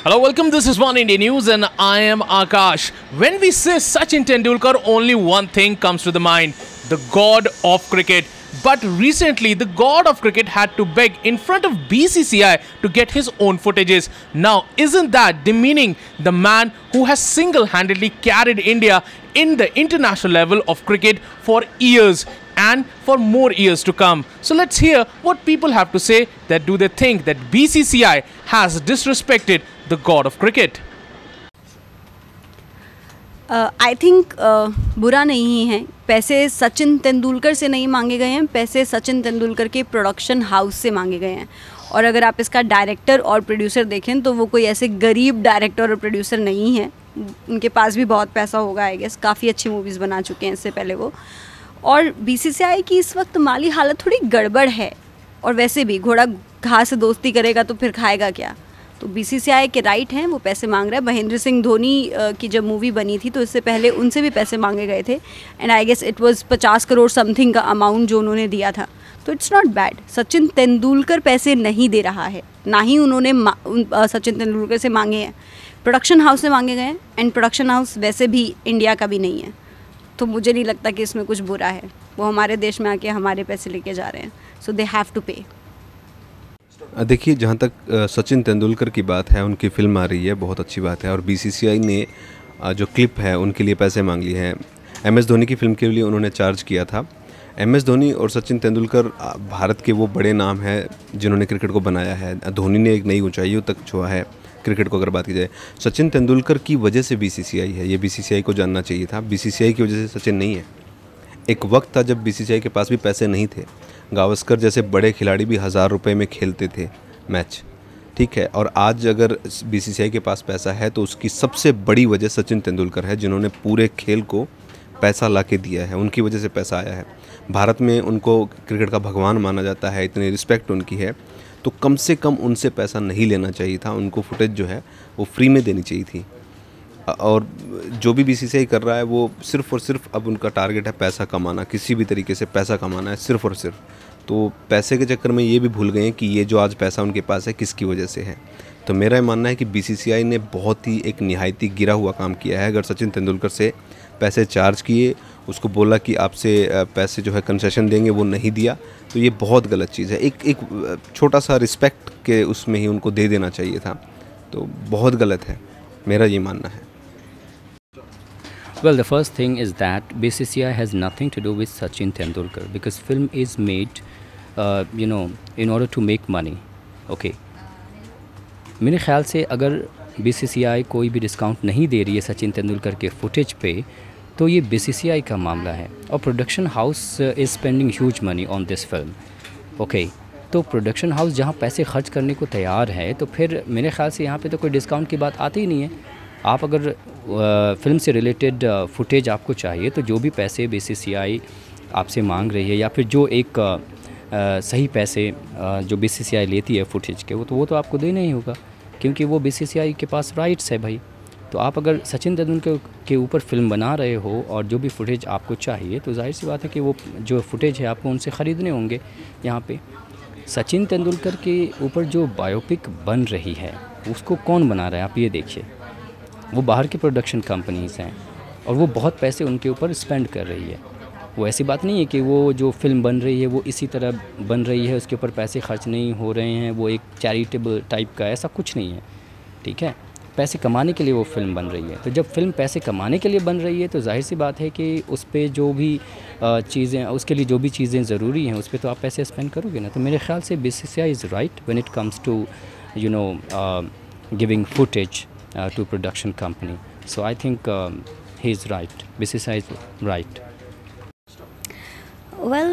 Hello, welcome. This is One India News and I am Akash. When we say Sachin Tendulkar, only one thing comes to the mind: the god of cricket. But recently, the god of cricket had to beg in front of BCCI to get his own footages. Now, isn't that demeaning the man who has single-handedly carried India in the international level of cricket for years and for more years to come? So let's hear what people have to say. That do they think that BCCI has disrespected the god of cricket? I think बुरा नहीं है. पैसे सचिन तेंदुलकर से नहीं मांगे गए हैं, पैसे सचिन तेंदुलकर के प्रोडक्शन हाउस से मांगे गए हैं. और अगर आप इसका डायरेक्टर और प्रोड्यूसर देखें तो वो कोई ऐसे गरीब डायरेक्टर और प्रोड्यूसर नहीं है. उनके पास भी बहुत पैसा होगा, आई गेस. काफ़ी अच्छी मूवीज़ बना चुके हैं इससे पहले वो. और बीसीसीआई की इस वक्त माली हालत थोड़ी गड़बड़ है. और वैसे भी घोड़ा घास से दोस्ती करेगा तो फिर खाएगा क्या. तो बीसीसीआई के राइट हैं, वो पैसे मांग रहा है. महेंद्र सिंह धोनी की जब मूवी बनी थी तो इससे पहले उनसे भी पैसे मांगे गए थे. And I guess it was 50 crore something का अमाउंट जो उन्होंने दिया था. तो it's not bad. Sachin Tendulkar पैसे नहीं दे रहा है, ना ही उन्होंने सचिन तेंदुलकर से मांगे हैं. प्रोडक्शन हाउस से मांगे गए हैं. एंड प्रोडक्शन हाउस वैसे भी इंडिया का भी नहीं है. तो मुझे नहीं लगता कि इसमें कुछ बुरा है. वो हमारे देश में आके हमारे पैसे लेके जा रहे हैं. सो दे हैव टू पे. देखिए, जहाँ तक सचिन तेंदुलकर की बात है, उनकी फ़िल्म आ रही है, बहुत अच्छी बात है. और बीसीसीआई ने जो क्लिप है उनके लिए पैसे मांग लिए हैं. एमएस धोनी की फ़िल्म के लिए उन्होंने चार्ज किया था. एमएस धोनी और सचिन तेंदुलकर भारत के वो बड़े नाम हैं जिन्होंने क्रिकेट को बनाया है. धोनी ने एक नई ऊंचाइयों तक छुआ है क्रिकेट को. अगर बात की जाए, सचिन तेंदुलकर की वजह से बीसीसीआई है. ये बीसीसीआई को जानना चाहिए था. बीसीसीआई की वजह से सचिन नहीं है. एक वक्त था जब बीसीसीआई के पास भी पैसे नहीं थे. गावस्कर जैसे बड़े खिलाड़ी भी 1000 रुपये में खेलते थे मैच, ठीक है. और आज अगर बीसीसीआई के पास पैसा है तो उसकी सबसे बड़ी वजह सचिन तेंदुलकर है, जिन्होंने पूरे खेल को पैसा ला के दिया है. उनकी वजह से पैसा आया है. भारत में उनको क्रिकेट का भगवान माना जाता है, इतनी रिस्पेक्ट उनकी है. तो कम से कम उनसे पैसा नहीं लेना चाहिए था. उनको फुटेज जो है वो फ्री में देनी चाहिए थी. और जो भी बीसीसीआई कर रहा है वो सिर्फ़ और सिर्फ अब उनका टारगेट है पैसा कमाना. किसी भी तरीके से पैसा कमाना है, सिर्फ़ और सिर्फ. तो पैसे के चक्कर में ये भी भूल गए हैं कि ये जो आज पैसा उनके पास है किसकी वजह से है. तो मेरा ये मानना है कि बीसीसीआई ने बहुत ही एक निहायती गिरा हुआ काम किया है. अगर सचिन तेंदुलकर से पैसे चार्ज किए, उसको बोला कि आपसे पैसे जो है कंसेशन देंगे, वो नहीं दिया, तो ये बहुत गलत चीज़ है. एक छोटा सा रिस्पेक्ट के उसमें ही उनको दे देना चाहिए था. तो बहुत गलत है, मेरा ये मानना है. Well, the first thing is that BCCI has nothing to do with Sachin Tendulkar because film is made, in order to make money. Okay. मेरे ख्याल से अगर BCCI कोई भी डिस्काउंट नहीं दे रही है सचिन तेंदुलकर के फुटेज पे, तो ये BCCI का मामला है. और production house is spending huge money on this film. Okay, तो प्रोडक्शन हाउस जहाँ पैसे खर्च करने को तैयार है, तो फिर मेरे ख्याल से यहाँ पे तो कोई डिस्काउंट की बात आती ही नहीं है. आप अगर फिल्म से रिलेटेड फुटेज आपको चाहिए तो जो भी पैसे बीसीसीआई आपसे मांग रही है, या फिर जो एक सही पैसे जो बीसीसीआई लेती है फुटेज के, वो तो आपको देना ही होगा, क्योंकि वो बीसीसीआई के पास राइट्स है भाई. तो आप अगर सचिन तेंदुलकर के ऊपर फिल्म बना रहे हो और जो भी फुटेज आपको चाहिए, तो जाहिर सी बात है कि वो जो फुटेज है आपको उनसे ख़रीदने होंगे. यहाँ पे सचिन तेंदुलकर के ऊपर जो बायोपिक बन रही है उसको कौन बना रहा है, आप ये देखिए. वो बाहर की प्रोडक्शन कंपनीज़ हैं और वो बहुत पैसे उनके ऊपर स्पेंड कर रही है. वो ऐसी बात नहीं है कि वो जो फिल्म बन रही है वो इसी तरह बन रही है, उसके ऊपर पैसे खर्च नहीं हो रहे हैं, वो एक चैरिटेबल टाइप का, ऐसा कुछ नहीं है. ठीक है, पैसे कमाने के लिए वो फिल्म बन रही है. तो जब फिल्म पैसे कमाने के लिए बन रही है तो जाहिर सी बात है कि उस पर जो भी चीज़ें, उसके लिए जो भी चीज़ें ज़रूरी हैं उस पर तो आप पैसे स्पेंड करोगे ना. तो मेरे ख्याल से BCCI is right when it comes to giving footage to production company. So I think he is right. BCCI is right. Well,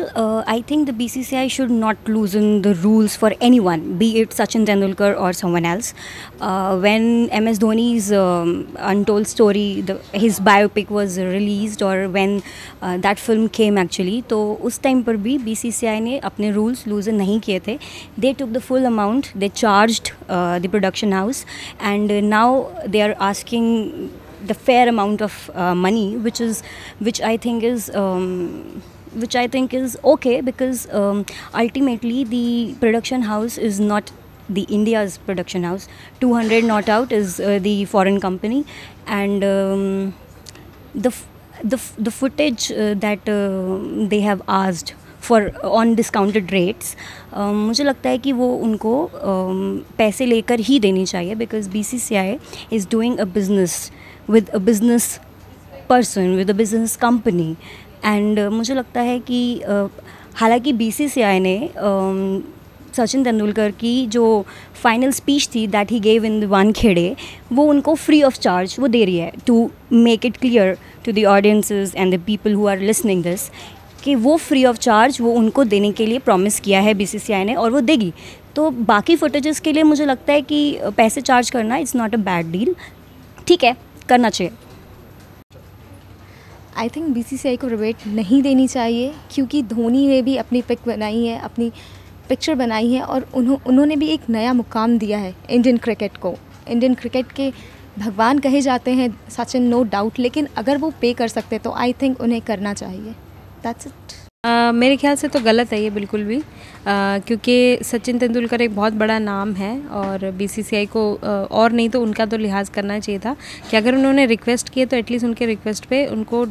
I think the BCCI should not loosen the rules for anyone, be it Sachin Tendulkar or someone else. When MS Dhoni's Untold Story, his biopic was released, or when that film came actually, तो उस time पर भी BCCI ने अपने rules loosen नहीं किए थे. They took the full amount, they charged the production house, and now they are asking the fair amount of money, which I think is okay, because ultimately the production house is not the India's production house. 200 Not Out is the foreign company, and the footage that they have asked for on discounted rates, मुझे लगता है कि वो उनको पैसे लेकर ही देनी चाहिए, because BCCI is doing a business with a business person, with a business company, and मुझे लगता है कि हालांकि BCCI ने सचिन तेंदुलकर की जो फाइनल स्पीच थी that he gave in Wankhede, वो उनको फ्री ऑफ चार्ज वो दे रही है, to make it clear to the audiences and the people who are listening this, कि वो फ्री ऑफ चार्ज वो उनको देने के लिए प्रॉमिस किया है BCCI ने, और वो देगी। तो बाकी फुटेजेस के लिए मुझे लगता है कि पैसे चार्ज करना it's not a bad deal, ठीक है, करना चाहिए। आई थिंक BCCI को रिबेट नहीं देनी चाहिए, क्योंकि धोनी ने भी अपनी पिक बनाई है, अपनी पिक्चर बनाई है, और उन्होंने भी एक नया मुकाम दिया है इंडियन क्रिकेट को। इंडियन क्रिकेट के भगवान कहे जाते हैं सचिन, नो डाउट, लेकिन अगर वो पे कर सकते तो आई थिंक उन्हें करना चाहिए। That's it. मेरे ख्याल से तो गलत है ये बिल्कुल भी, क्योंकि सचिन तेंदुलकर एक बहुत बड़ा नाम है, और BCCI को और नहीं तो उनका तो लिहाज करना चाहिए था कि अगर उन्होंने रिक्वेस्ट किए तो एटलीस्ट उनके रिक्वेस्ट पे उनको,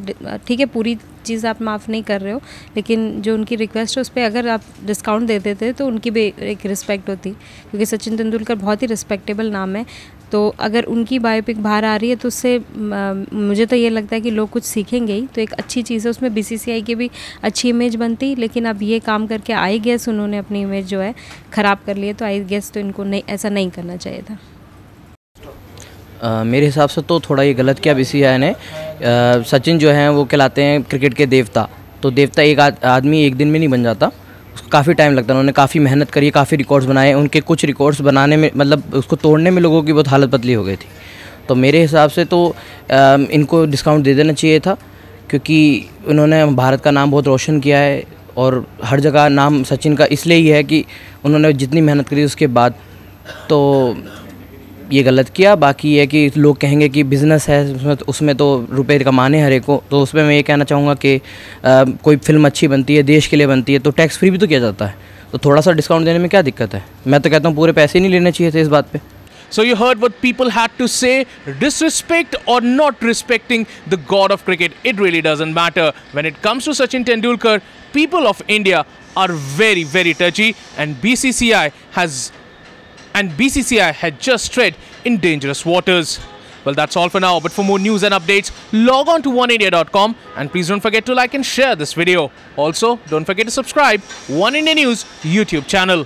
ठीक है पूरी चीज़ आप माफ़ नहीं कर रहे हो, लेकिन जो उनकी रिक्वेस्ट है उस पर अगर आप डिस्काउंट दे देते तो उनकी भी एक रिस्पेक्ट होती, क्योंकि सचिन तेंदुलकर बहुत ही रिस्पेक्टेबल नाम है। तो अगर उनकी बायोपिक बाहर आ रही है तो उससे मुझे तो ये लगता है कि लोग कुछ सीखेंगे ही, तो एक अच्छी चीज़ है, उसमें BCCI की भी अच्छी इमेज बनती। लेकिन अब ये काम करके आई गेस उन्होंने अपनी इमेज जो है ख़राब कर ली है, तो आई गेस तो इनको नहीं, ऐसा नहीं करना चाहिए था। मेरे हिसाब से तो थोड़ा ये गलत किया BCCI ने। सचिन जो हैं वो कहलाते हैं क्रिकेट के देवता, तो देवता एक आदमी एक दिन में नहीं बन जाता, उसको काफ़ी टाइम लगता है। उन्होंने काफ़ी मेहनत करी, काफ़ी रिकॉर्ड्स बनाए, उनके कुछ रिकॉर्ड्स बनाने में, मतलब उसको तोड़ने में लोगों की बहुत हालत बदली हो गई थी। तो मेरे हिसाब से तो इनको डिस्काउंट दे देना चाहिए था, क्योंकि उन्होंने भारत का नाम बहुत रोशन किया है, और हर जगह नाम सचिन का इसलिए ही है कि उन्होंने जितनी मेहनत करी उसके बाद, तो ये गलत किया। बाकी ये है कि लोग कहेंगे कि बिज़नेस है, उसमें तो रुपए कमाने हर एक को, तो उसमें मैं ये कहना चाहूँगा कि कोई फिल्म अच्छी बनती है, देश के लिए बनती है, तो टैक्स फ्री भी तो किया जाता है, तो थोड़ा सा डिस्काउंट देने में क्या दिक्कत है। मैं तो कहता हूँ पूरे पैसे नहीं लेने चाहिए थे इस बात पे। So you heard what people had to say. Disrespect or not respecting the god of cricket, it really doesn't matter. When it comes to Sachin Tendulkar, people of India are very, very touchy, and BCCI had just tread in dangerous waters. Well, that's all for now, but for more news and updates, log on to oneindia.com, and please don't forget to like and share this video. Also, don't forget to subscribe One India News YouTube channel.